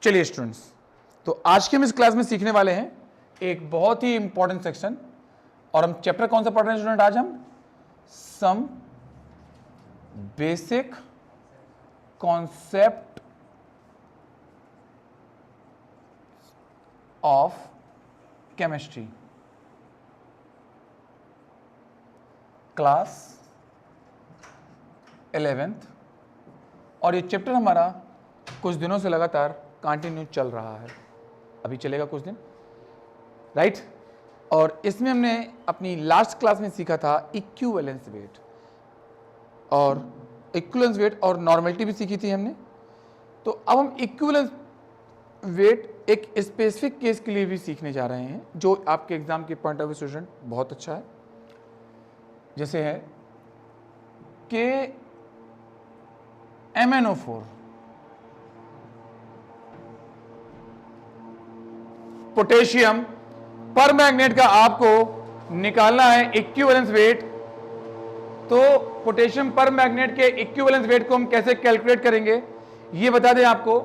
चलिए स्टूडेंट्स, तो आज के हम इस क्लास में सीखने वाले हैं एक बहुत ही इंपॉर्टेंट सेक्शन। और हम चैप्टर कौन सा पढ़ रहे हैं स्टूडेंट? आज हम some basic concept of chemistry, class 11th। और ये चैप्टर हमारा कुछ दिनों से लगातार कंटिन्यू चल रहा है, अभी चलेगा कुछ दिन, राइट। और इसमें हमने अपनी लास्ट क्लास में सीखा था इक्विवेलेंस वेट, और इक्विवेलेंस वेट और नॉर्मेलिटी भी सीखी थी हमने। तो अब हम इक्विवेलेंस वेट एक स्पेसिफिक केस के लिए भी सीखने जा रहे हैं, जो आपके एग्जाम के पॉइंट ऑफ व्यू स्टूडेंट बहुत अच्छा है। जैसे है कि MnO4 पोटेशियम पर मैग्नेट का आपको निकालना है इक्विवेलेंस वेट। तो पोटेशियम पर मैग्नेट के इक्विवेलेंस वेट को हम कैसे कैलकुलेट करेंगे, ये बता दें आपको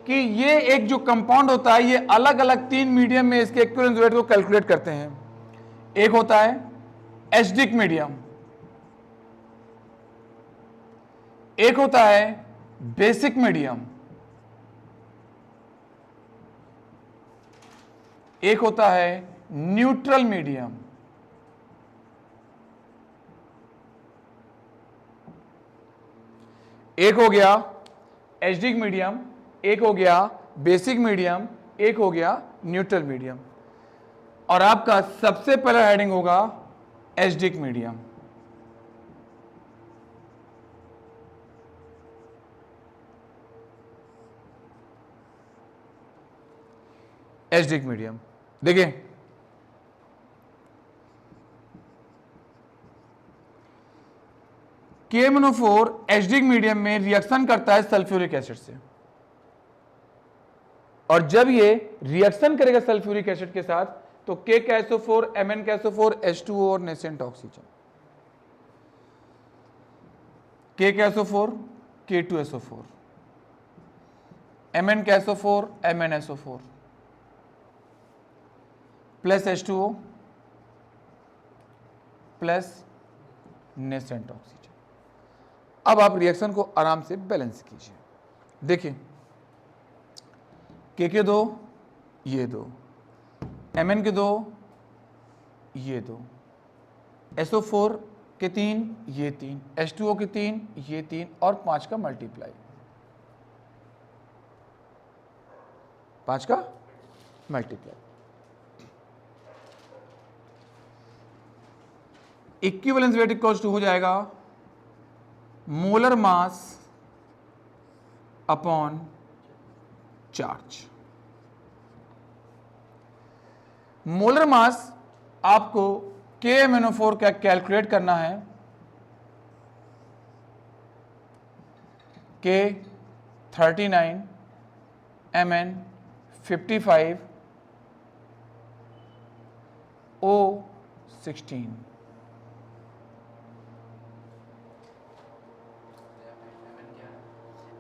कि ये एक जो कंपाउंड होता है, ये अलग अलग 3 मीडियम में इसके इक्विवेलेंस वेट को कैलकुलेट करते हैं। एक होता है एसिडिक मीडियम, एक होता है बेसिक मीडियम, एक होता है न्यूट्रल मीडियम। एक हो गया एसिडिक मीडियम, एक हो गया बेसिक मीडियम, एक हो गया न्यूट्रल मीडियम। और आपका सबसे पहला हेडिंग होगा एसिडिक मीडियम। एसिडिक मीडियम देखिए, KMnO4 एसिडिक मीडियम में रिएक्शन करता है सल्फ्यूरिक एसिड से, और जब ये रिएक्शन करेगा सल्फ्यूरिक एसिड के साथ तो K का SO4, Mn का SO4, H2O और नेसेंट ऑक्सीजन, K का SO4, K2SO4, Mn का SO4, MnSO4 plus H2O plus nascent oxygen. अब आप रिएक्शन को आराम से बैलेंस कीजिए। देखिए K के 2, ये 2, Mn के 2, ये 2, SO4 के 3, ये 3, H2O के 3, ये 3 और 5 का मल्टीप्लाई, 5 का multiply. Equivalence weight equals to हो जाएगा molar mass upon charge. Molar mass आपको KMnO4 का कैलकुलेट करना है, K 39, Mn 55, O 16।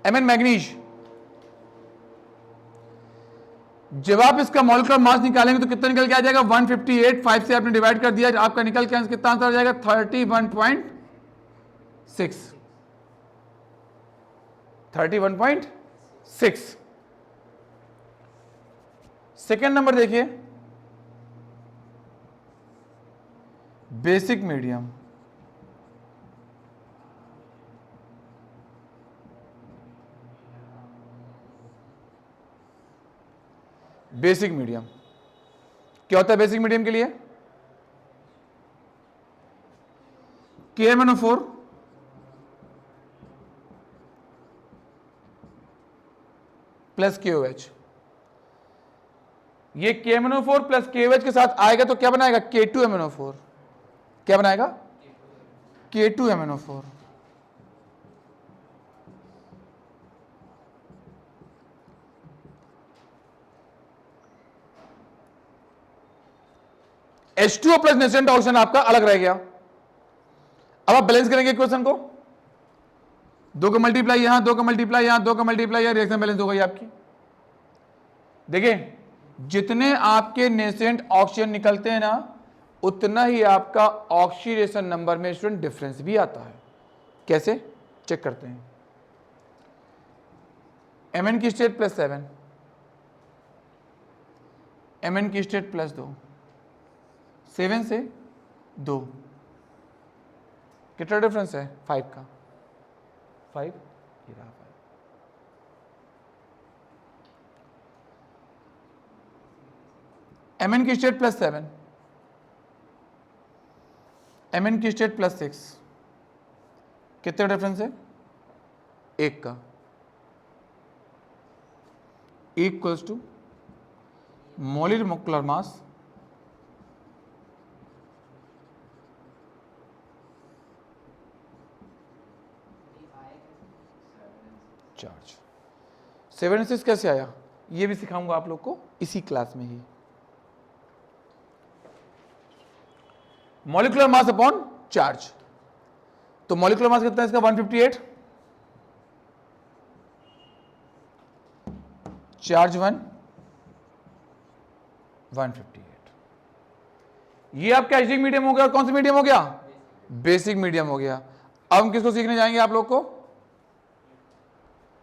Mn manganese. जब आप इसका मॉलिक्यूलर मास निकालेंगे तो कितना निकल के आ जाएगा? 158, 5 से आपने डिवाइड कर दिया, आपका निकल के कितना आंसर आ जाएगा? 31.6। 31.6। सेकेंड नंबर देखिए, बेसिक मीडियम। बेसिक मीडियम क्या होता है? बेसिक मीडियम के लिए KMnO4 प्लस KOH। ये KMnO4 प्लस KOH के साथ आएगा तो क्या बनाएगा? K2MnO4। क्या बनाएगा? K2MnO4। H2O plus nascent oxygen आपका अलग रह गया। अब आप बैलेंस करेंगे इक्वेशन को, 2 का मल्टीप्लाई यहां, 2 का मल्टीप्लाई यहां, 2 का मल्टीप्लाई यहां, रिएक्शन बैलेंस हो गई आपकी। देखिए जितने आपके नेसेंट ऑक्सीजन निकलते हैं ना, उतना ही आपका ऑक्सीडेशन नंबर में स्टूडेंट डिफरेंस भी आता है। कैसे चेक करते हैं? Mn की स्टेट +7, Mn की स्टेट +2, 7 से 2, कितना डिफरेंस है? 5 का। 5 ये रहा 5। Mn की स्टेट +7, Mn की स्टेट +6, कितना डिफरेंस है? 1 का। Equals to molar mass charge. 7 6 कैसे आया, ये भी सिखाऊंगा आप लोग को इसी क्लास में ही। मॉलिक्यूलर मास अपॉन चार्ज, तो मॉलिक्यूलर मास कितना है इसका? 158, चार्ज 1, 158। ये आपका एसिडिक मीडियम हो गया। और कौन सा मीडियम हो गया? बेसिक मीडियम हो गया। अब हम किसको सीखने जाएंगे? आप लोग को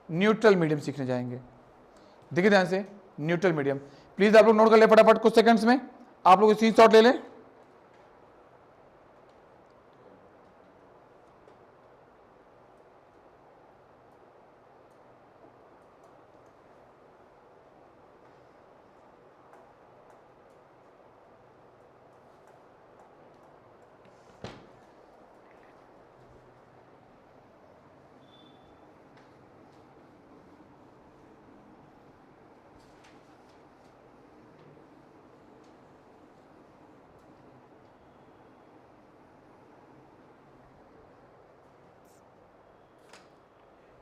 न्यूट्रल मीडियम सीखने जाएंगे। देखिए ध्यान से, न्यूट्रल मीडियम प्लीज आप लोग नोट कर ले फटाफट, कुछ सेकंड्स में आप लोग स्क्रीन शॉट ले लें।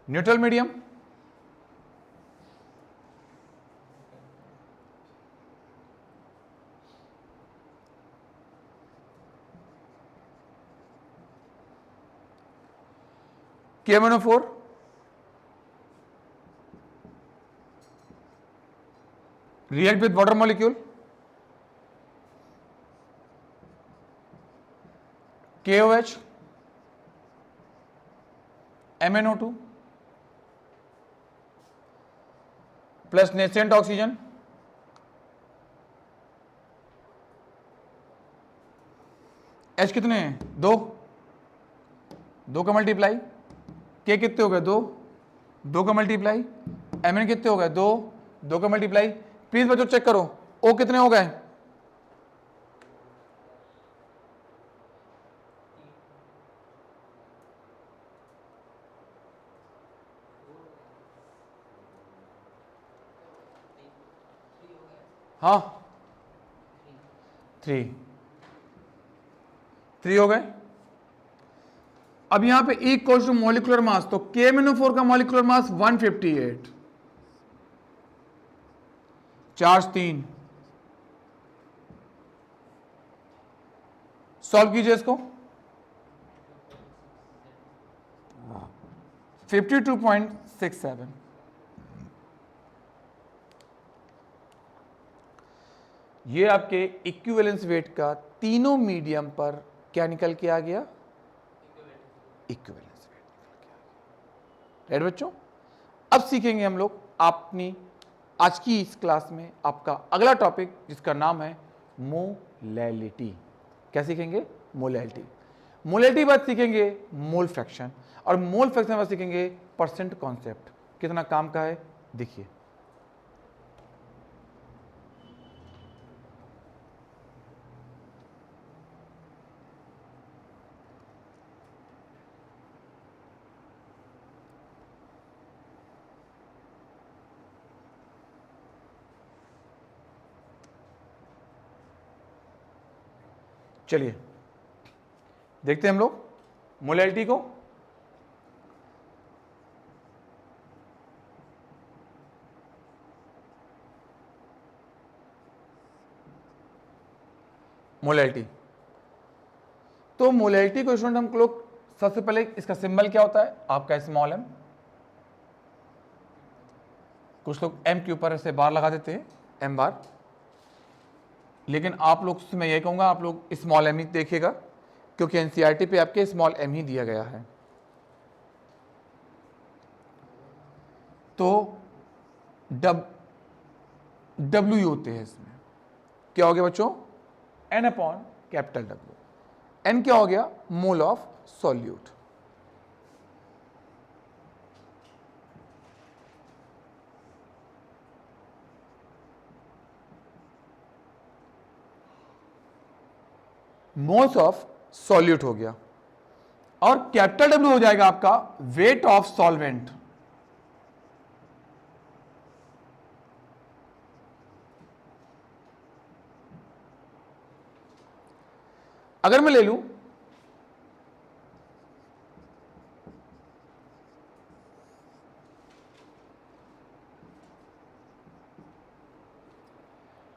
Neutral medium KMnO4 react with water molecule, KOH, MnO2 plus nascent oxygen, H कितने हैं? 2, 2 का मल्टीप्लाई, K कितने हो गए? 2, 2 का मल्टीप्लाई, Mn कितने हो गए? 2, 2 का मल्टीप्लाई। प्लीज बच्चों चेक करो, O कितने हो गए? हाँ 3 हो गए। अब यहां पे E equals to molecular mass, तो KMnO4 का मॉलिक्यूलर मास 158, चार्ज 3। सॉल्व कीजिए इसको, 52.67। ये आपके इक्विवेलेंस वेट का तीनों मीडियम पर क्या निकल के आ गया? इक्विवेलेंस वेट निकल के आ गया। राइट बच्चों, अब सीखेंगे हम लोग अपनी आज की इस क्लास में आपका अगला टॉपिक, जिसका नाम है मोलैलिटी। क्या सीखेंगे? मोलैलिटी। मोलैलिटी बाद सीखेंगे मोल फ्रैक्शन, और मोल फ्रैक्शन बाद सीखेंगे परसेंट कॉन्सेप्ट। कितना काम का है देखिए। चलिए देखते हैं हम लोग मोलैलिटी को। मोलैलिटी, तो मोलैलिटी को स्टूडेंट हम लोग सबसे पहले इसका सिंबल क्या होता है? आपका स्मॉल m, कुछ लोग m के ऊपर ऐसे बार लगा देते हैं, m बार, लेकिन आप लोग से मैं ये कहूँगा आप लोग स्मॉल m ही देखिएगा, क्योंकि एनसीईआरटी पे आपके स्मॉल m ही दिया गया है। तो W होते हैं इसमें, क्या हो गया बच्चों, N upon capital W। N क्या हो गया, mole of solute. Moles of solute हो गया, और कैपिटल W हो जाएगा आपका वेट ऑफ सॉल्वेंट। अगर मैं ले लूं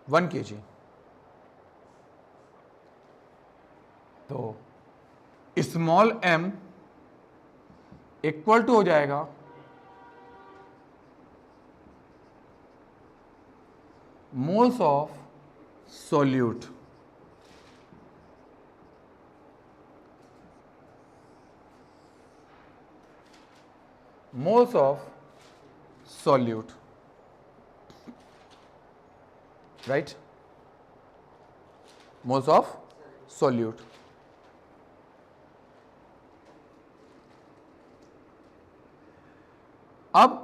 1 kg, तो स्मॉल m इक्वल टू हो जाएगा moles of solute. Moles of solute, right, moles of solute. अब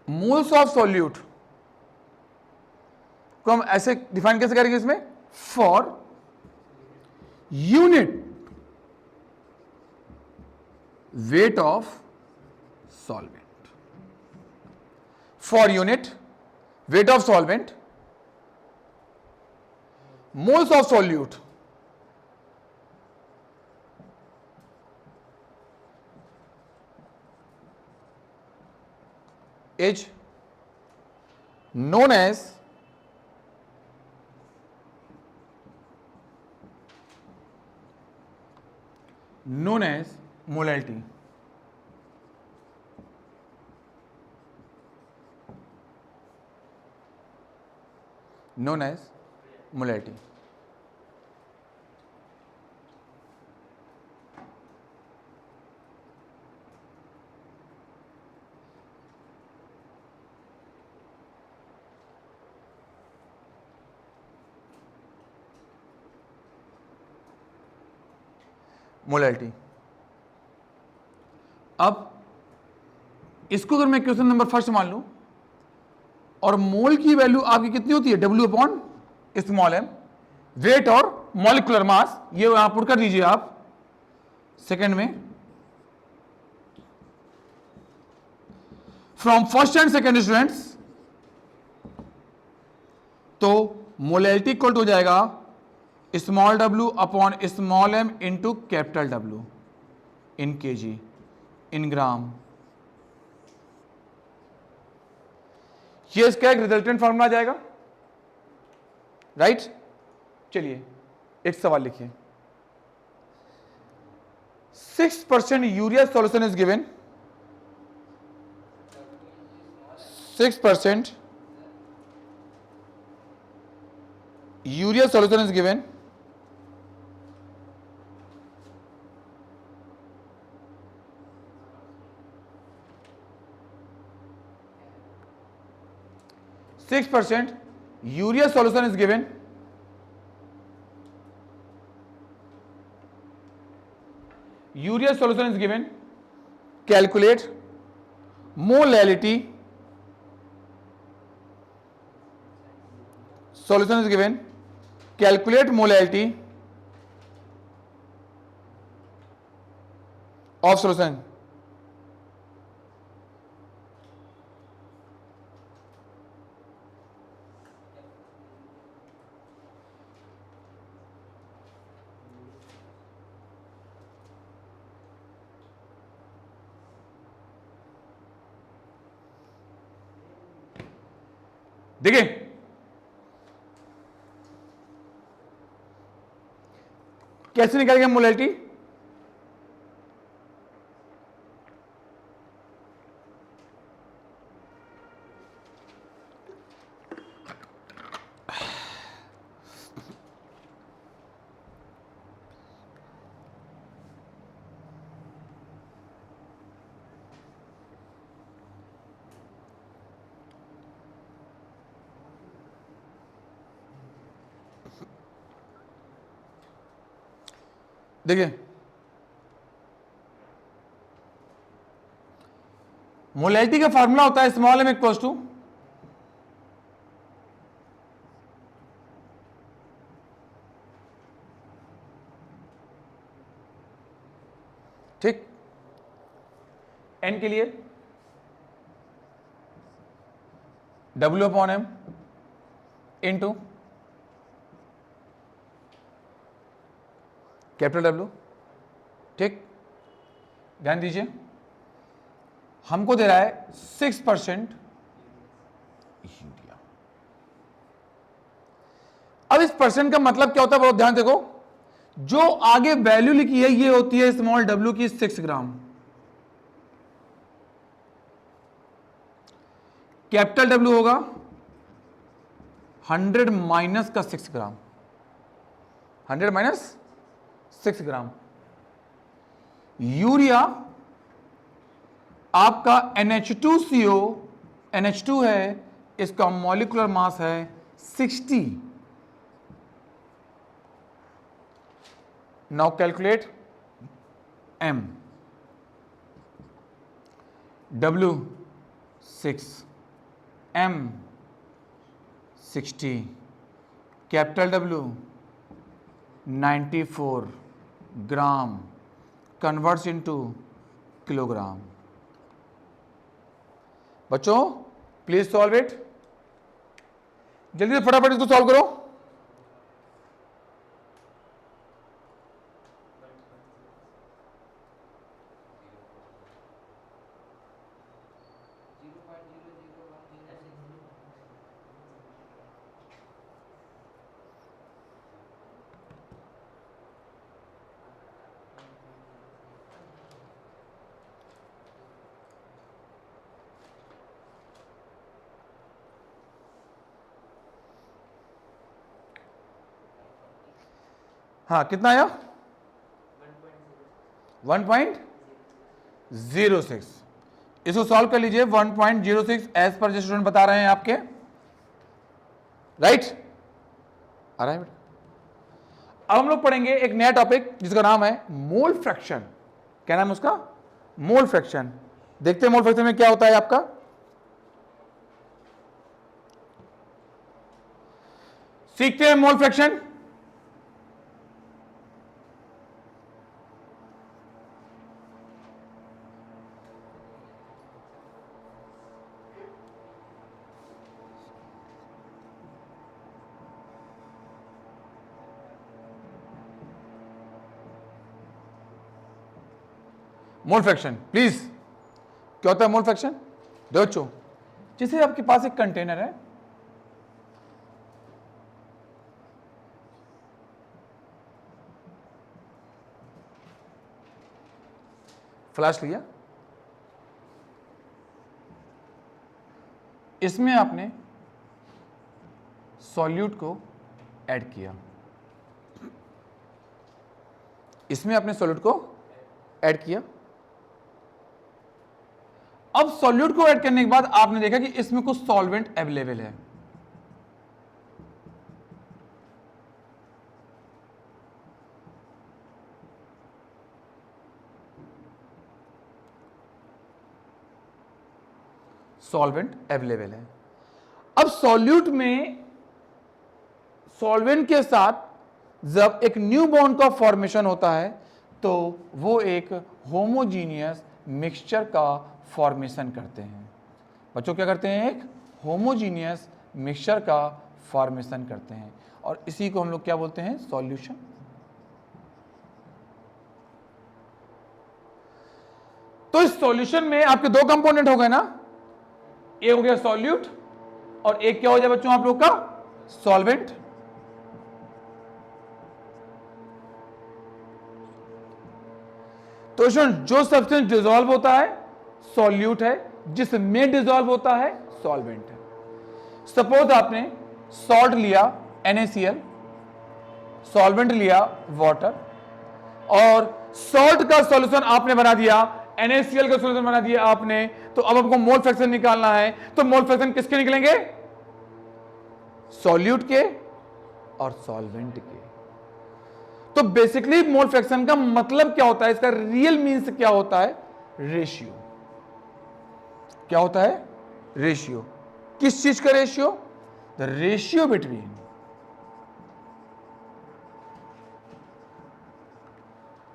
मोल्स ऑफ सॉल्यूट को हम ऐसे डिफाइन कैसे करेंगे इसमें, for unit weight of solvent, for unit weight of solvent moles of solute is known as molality. Known as molality. Molality. अब इसको अगर मैं क्वेश्चन नंबर फर्स्ट मान लूं और मोल की वैल्यू आपकी कितनी होती है, W upon small m, weight और मॉलिक्यूलर मास, ये यहां पुट कर दीजिए आप सेकंड में, from first and second students, तो मोलैलिटी इक्वल हो जाएगा small w upon small m into capital W in kg in gram. ये इसका एक रिजल्टेंट फॉर्मूला आ जाएगा, राइट। चलिए एक सवाल लिखिए, 6% urea solution is given, 6% urea solution is given, urea solution is given, urea solution is given, calculate molality, solution is given, calculate molality of solution. देखिए कैसे निकालेंगे मोलैलिटी, देखिए मोलैलिटी का फॉर्मूला होता है स्मॉल m इक्वल्स टू ठीक, n के लिए W/m इंटू कैपिटल W। ठीक, ध्यान दीजिए हमको दे रहा है 6% यूरिया। अब इस परसेंट का मतलब क्या होता है, बहुत ध्यान देखो, जो आगे वैल्यू लिखी है ये होती है स्मॉल w की 6 ग्राम, कैपिटल W होगा 100 माइनस का 6 ग्राम, 100 माइनस 6 ग्राम। यूरिया आपका NH2CO, NH2 है, इसका मॉलिक्यूलर मास है 60। Now calculate M, W 6, M 60, capital W 94 ग्राम, कन्वर्ट्स इनटू किलोग्राम। बच्चों प्लीज सॉल्व इट, जल्दी से फटाफट इसको सॉल्व करो। हाँ कितना आया? 1.06। इसको सॉल्व कर लीजिए। 1.06 एज पर जो स्टूडेंट बता रहे हैं आपके, राइट आ रहा है बेटा। अब हम लोग पढ़ेंगे एक नया टॉपिक जिसका नाम है मोल फ्रैक्शन। क्या नाम है उसका? Mole fraction. देखते हैं मोल फ्रैक्शन में क्या होता है आपका। सीखते हैं mole fraction. Mole fraction please, क्या होता है मोल फ्रैक्शन? दो बच्चों, जैसे आपके पास एक कंटेनर है, फ्लैश लिया, इसमें आपने सॉल्यूट को ऐड किया, इसमें आपने सॉल्यूट को ऐड किया। अब सॉल्यूट को ऐड करने के बाद आपने देखा कि इसमें कुछ सॉल्वेंट अवेलेबल है। सॉल्वेंट अवेलेबल है। अब सॉल्यूट में सॉल्वेंट के साथ जब एक न्यू बॉन्ड का फॉर्मेशन होता है तो वो एक होमोजीनियस मिक्सचर का फॉर्मेशन करते हैं। बच्चों क्या करते हैं? एक होमोजीनियस मिक्सचर का फॉर्मेशन करते हैं और इसी को हम लोग क्या बोलते हैं? सॉल्यूशन। तो इस सॉल्यूशन में आपके दो कंपोनेंट हो गए ना, एक हो गया सॉल्यूट और एक क्या हो जाए बच्चों आप लोग का? सॉल्वेंट। तो जो सब्सटेंस डिसॉल्व होता है सॉल्यूट है, जिसमें डिसॉल्व होता है सॉल्वेंट है। सपोज आपने सॉल्ट लिया NaCl, सॉल्वेंट लिया वाटर, और सॉल्ट का सॉल्यूशन आपने बना दिया, NaCl का सॉल्यूशन बना दिया आपने, तो अब आपको मोल फ्रैक्शन निकालना है। तो मोल फ्रैक्शन किसके निकलेंगे? सॉल्यूट के और सॉल्वेंट के। तो बेसिकली मोल फ्रैक्शन का मतलब क्या होता है, इसका रियल मीन्स क्या होता है, रेशियो। क्या होता है, रेशियो। किस चीज का ratio, the ratio between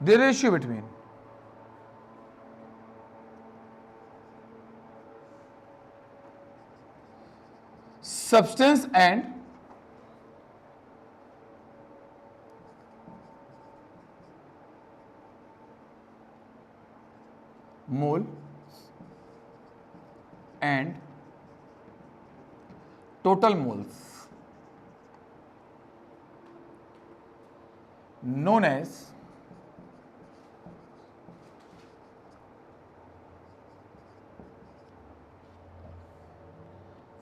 the ratio between substance and mole and total moles known as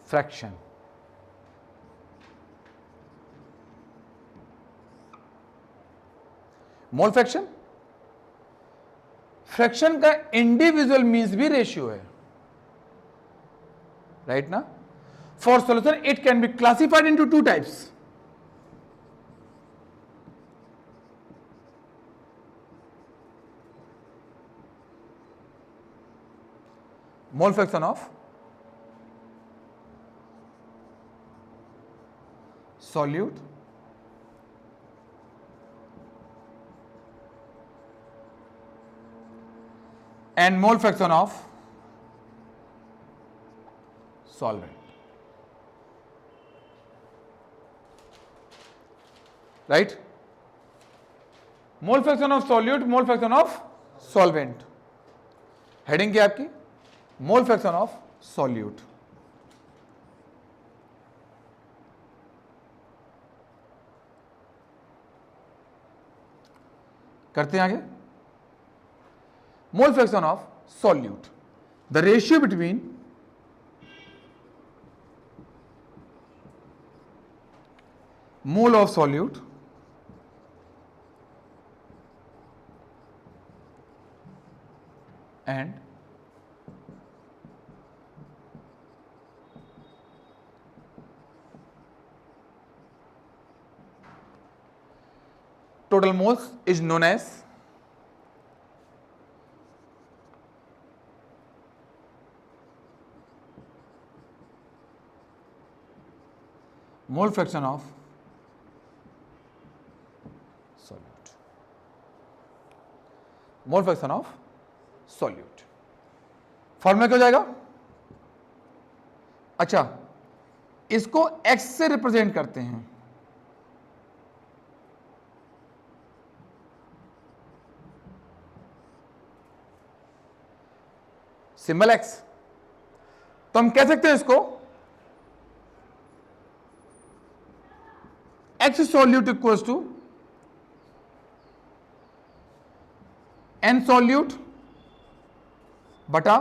fraction। Mole fraction, fraction का इंडिविजुअल मीन्स भी रेशियो है, राइट ना। For solution it can be classified into two types, mole fraction of solute and mole fraction of solvent, right। Mole fraction of solute, mole fraction of solvent. Heading क्या आपकी, mole fraction of solute. करते हैं आगे, mole fraction of solute, the ratio between mole of solute and total moles is known as mole fraction of solute, mole fraction of solute। Formula क्या हो जाएगा, अच्छा इसको x से रिप्रेजेंट करते हैं, सिंबल x, तो हम कह सकते हैं इसको x solute equals to n solute बटा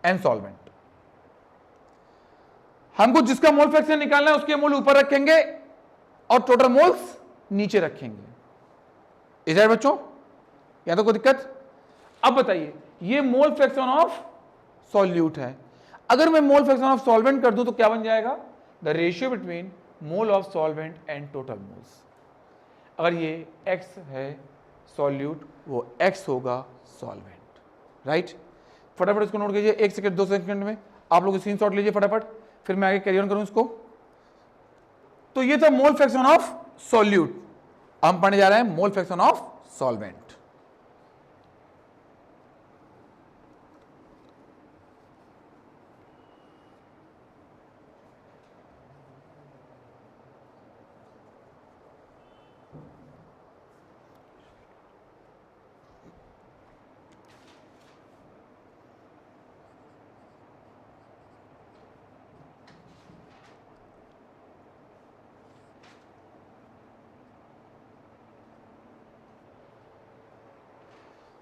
n सॉल्वेंट। हमको जिसका मोल फ्रैक्शन निकालना है उसके मोल ऊपर रखेंगे और टोटल मोल्स नीचे रखेंगे, इधर बच्चों, या तो कोई दिक्कत। अब बताइए, ये मोल फ्रैक्शन ऑफ सॉल्यूट है, अगर मैं मोल फ्रैक्शन ऑफ सॉल्वेंट कर दूं तो क्या बन जाएगा, the ratio between mole of solvent and total moles. अगर ये x है सॉल्यूट, वो x होगा सॉल्वेंट, राइट। फटाफट इसको नोट कीजिए, 1 सेकंड 2 सेकंड में आप लोग स्क्रीनशॉट लीजिए फटाफट, फिर मैं आगे कैरी ऑन करूं इसको। तो ये था मोल फ्रैक्शन ऑफ सॉल्यूट, हम पढ़ने जा रहे हैं mole fraction of solvent.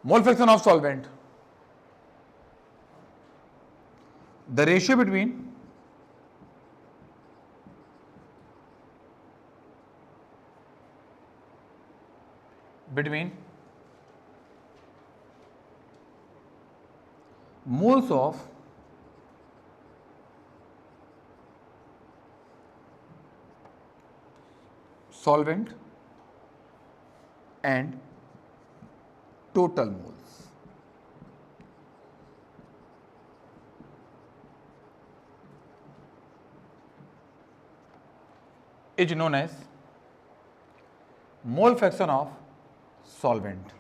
Mole fraction of solvent, the ratio between moles of solvent and total moles. Is known as mole fraction of solvent.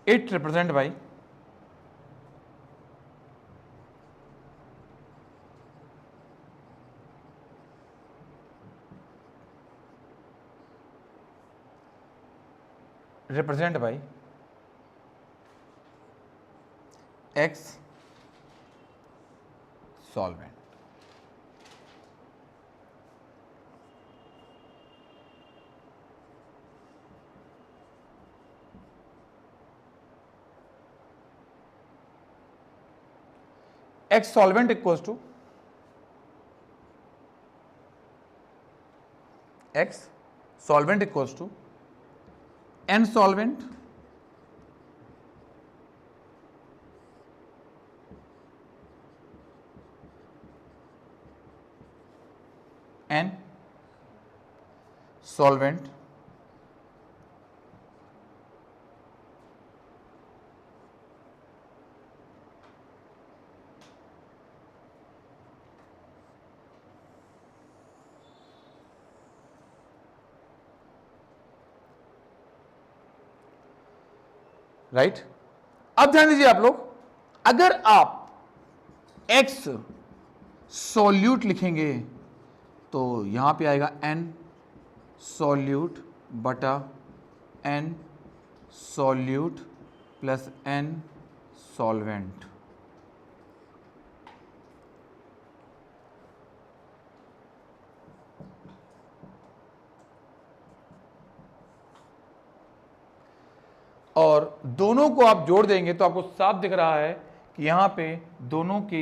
It represented by X solvent. X solvent equals to X solvent equals to N solvent N solvent right. अब ध्यान दीजिए आप लोग, अगर आप X solute लिखेंगे तो यहां पे आएगा N सॉल्यूट बटा N solute plus N solvent. और दोनों को आप जोड़ देंगे तो आपको साफ दिख रहा है कि यहाँ पे दोनों के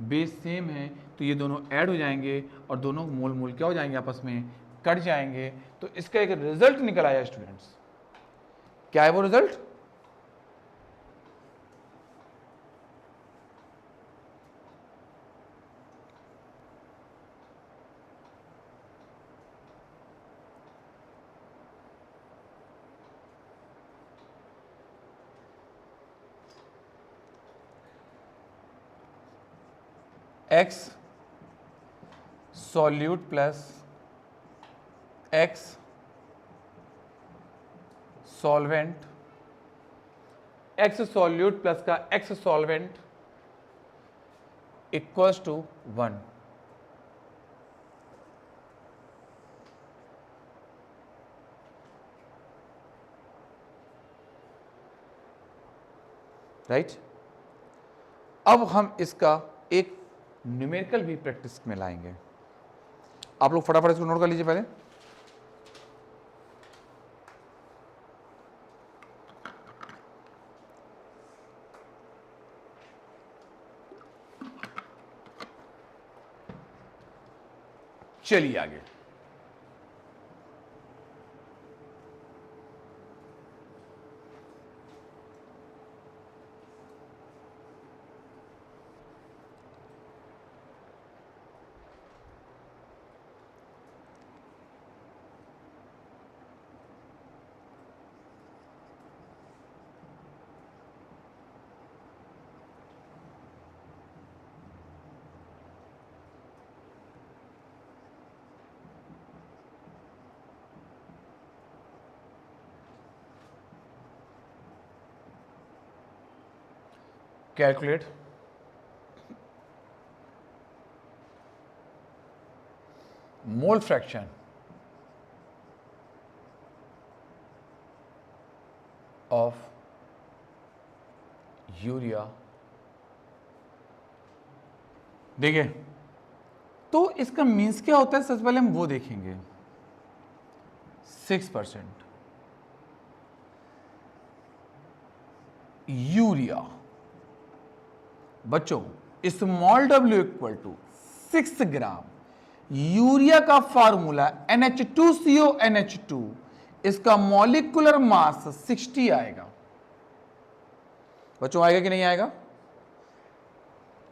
बेस सेम है, तो ये दोनों ऐड हो जाएंगे और दोनों मोल मोल क्या हो जाएंगे, आपस में कट जाएंगे। तो इसका एक रिजल्ट निकल आया स्टूडेंट्स। क्या है वो result? X solute plus X solvent, X solute plus का X solvent equals to 1। Right. अब हम इसका एक न्यूमेरिकल भी प्रैक्टिस में लाएंगे। आप लोग फटाफट इसको नोट कर लीजिए पहले। चलिए आगे। Calculate mole fraction of urea. देखिए, तो इसका मीन्स क्या होता है, सबसे पहले हम वो देखेंगे। 6% यूरिया। बच्चों, small w equal to 6 gram urea का फार्मूला NH2CO NH2, इसका मॉलिक्यूलर मास 60 आएगा। बच्चों आएगा कि नहीं आएगा?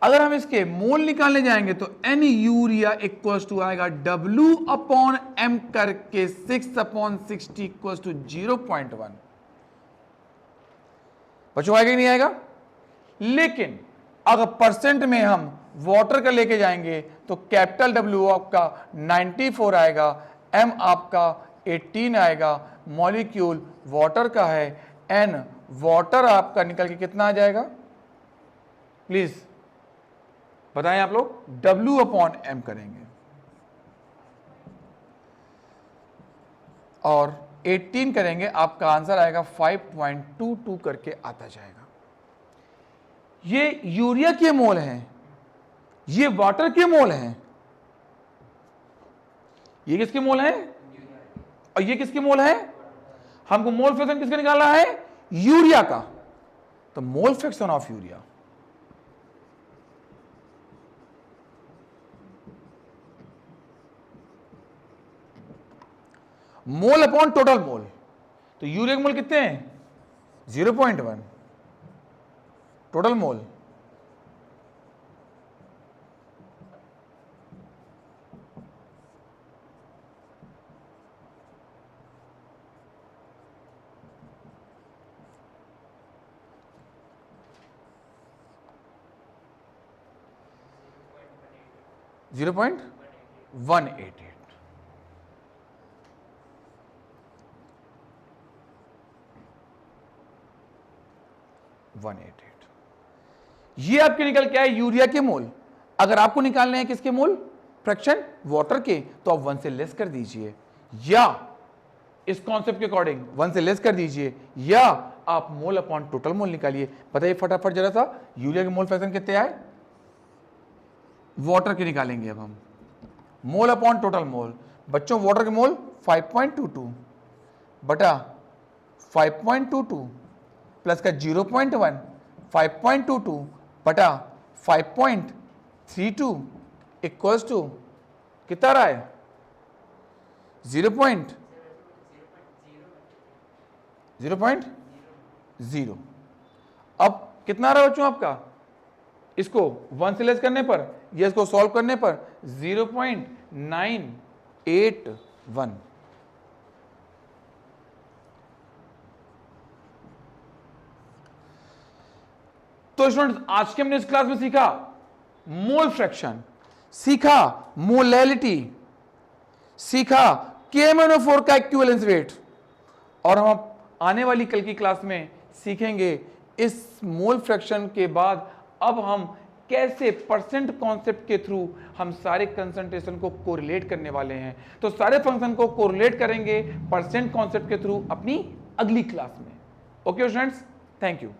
अगर हम इसके मोल निकालने जाएंगे तो N यूरिया इक्वल्स टू आएगा W/m करके 6/60 इक्वल्स टू 0.1। बच्चों आएगा कि नहीं आएगा? लेकिन अगर परसेंट में हम वाटर का लेके जाएंगे तो कैपिटल W आपका 94 आएगा, M आपका 18 आएगा, मॉलिक्यूल वाटर का है, N वाटर आपका निकल के कितना आ जाएगा? प्लीज बताएं आप लोग। W/m करेंगे और 18 करेंगे, आपका आंसर आएगा 5.22 करके आता जाएगा। ये यूरिया के मोल हैं, ये वाटर के मोल हैं, ये किसके मोल हैं और ये किसके मोल हैं? हमको मोल फ्रैक्शन किसका निकालना है? यूरिया का। तो mole fraction of urea mole upon total mole. तो यूरिया के मोल कितने हैं? 0.1। Total mole 0.188। ये आपके निकल के आए यूरिया के मोल। अगर आपको निकालने हैं किसके मोल? फ्रैक्शन वाटर के, तो आप 1 से लेस कर दीजिए, या इस कॉन्सेप्ट के अकॉर्डिंग 1 से लेस कर दीजिए, या आप मोल अपॉन टोटल मोल निकालिए। बताइए फटाफट जरा सा, यूरिया के मोल फ्रैक्शन कितने आए? वाटर के निकालेंगे अब हम, मोल अपॉन टोटल मोल। बच्चों वाटर के मोल 5.22 बटा 5.22 प्लस का 0.1, 5.22 बटा 5.32 इक्वल्स टू कितना रहा है? 0.0। अब कितना रहा बच्चों आपका? इसको 1 से लेस करने पर या इसको सॉल्व करने पर 0.981। तो स्टूडेंट्स आज के हमने इस क्लास में सीखा मोल फ्रैक्शन, सीखा मोलैलिटी, सीखा KMnO4 का इक्विवेलेंस वेट, और हम आने वाली कल की क्लास में सीखेंगे इस मोल फ्रैक्शन के बाद अब हम कैसे परसेंट कॉन्सेप्ट के थ्रू हम सारे कंसंट्रेशन को कोरिलेट करने वाले हैं। तो सारे फंक्शन को कोरिलेट करेंगे परसेंट कॉन्सेप्ट के थ्रू अपनी अगली क्लास में। Okay students, thank you.